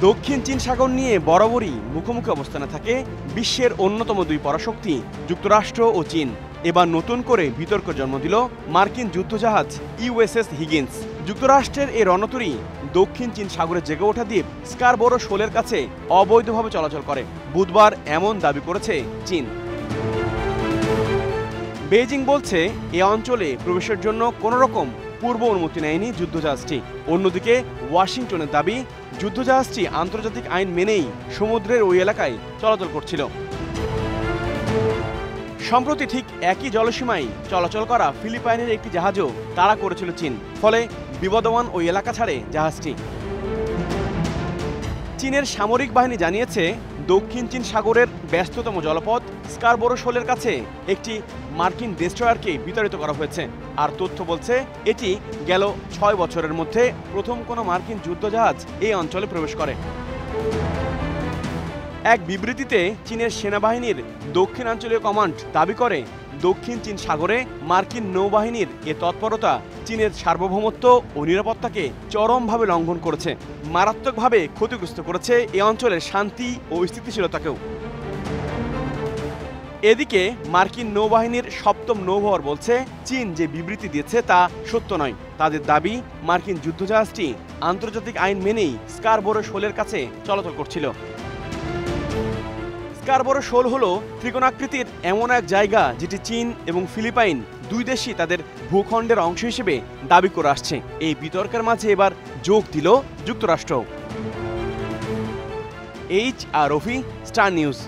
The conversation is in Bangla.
দক্ষিণ চীন সাগর নিয়ে বরাবরই মুখোমুখি অবস্থানে থাকে বিশ্বের অন্যতম দুই পরাশক্তি যুক্তরাষ্ট্র ও চীন। এবার নতুন করে বিতর্ক জন্ম দিল মার্কিন যুদ্ধজাহাজ ইউএসএস হিগিন্স। যুক্তরাষ্ট্রের এই রণতরী দক্ষিণ চীন সাগরে জেগে ওঠা দ্বীপ স্কারবোরো শোলের কাছে অবৈধভাবে চলাচল করে। বুধবার এমন দাবি করেছে চীন। বেইজিং বলছে এ অঞ্চলে প্রবেশের জন্য কোনো রকম পূর্ব অনুমতি নেয়নি যুদ্ধজাহাজটি। অন্যদিকে ওয়াশিংটনের দাবি, যুদ্ধজাহাজটি আন্তর্জাতিক আইন মেনেই সমুদ্রের ওই এলাকায় চলাচল করছিল। সম্প্রতি ঠিক একই জলসীমায় চলাচল করা ফিলিপাইনের একটি জাহাজও তাড়া করেছিল চীন, ফলে বিবদমান ওই এলাকা ছাড়ে জাহাজটি। চীনের সামরিক বাহিনী জানিয়েছে, দক্ষিণ চীন সাগরের ব্যস্ততম জলপথ স্কারবোরো শোলের কাছে একটি মার্কিন ডেস্ট্রয়ারকে বিতাড়িত করা হয়েছে। আর তথ্য বলছে, এটি গেল ৬ বছরের মধ্যে প্রথম কোনো মার্কিন যুদ্ধজাহাজ এই অঞ্চলে প্রবেশ করে। এক বিবৃতিতে চীনের সেনাবাহিনীর দক্ষিণাঞ্চলীয় কমান্ড দাবি করে, দক্ষিণ চীন সাগরে মার্কিন নৌবাহিনীর এ তৎপরতা চীনের সার্বভৌমত্ব ও নিরাপত্তাকে চরমভাবে লঙ্ঘন করেছে, মারাত্মকভাবে ক্ষতিগ্রস্ত করেছে এ অঞ্চলের শান্তি ও স্থিতিশীলতাকেও। এদিকে মার্কিন নৌবাহিনীর ৭ম নৌবহর বলছে, চীন যে বিবৃতি দিয়েছে তা সত্য নয়। তাদের দাবি, মার্কিন যুদ্ধজাহাজটি আন্তর্জাতিক আইন মেনেই স্কারবোরো শোলের কাছে চলাচল করছিল। স্কারবোরো শোল হলো ত্রিকোণাকৃতির এমন এক জায়গা যেটি চীন এবং ফিলিপাইন দুই দেশই তাদের ভূখণ্ডের অংশ হিসেবে দাবি করে আসছে। এই বিতর্কের মাঝে এবার যোগ দিল যুক্তরাষ্ট্র। HR Rafi, star news.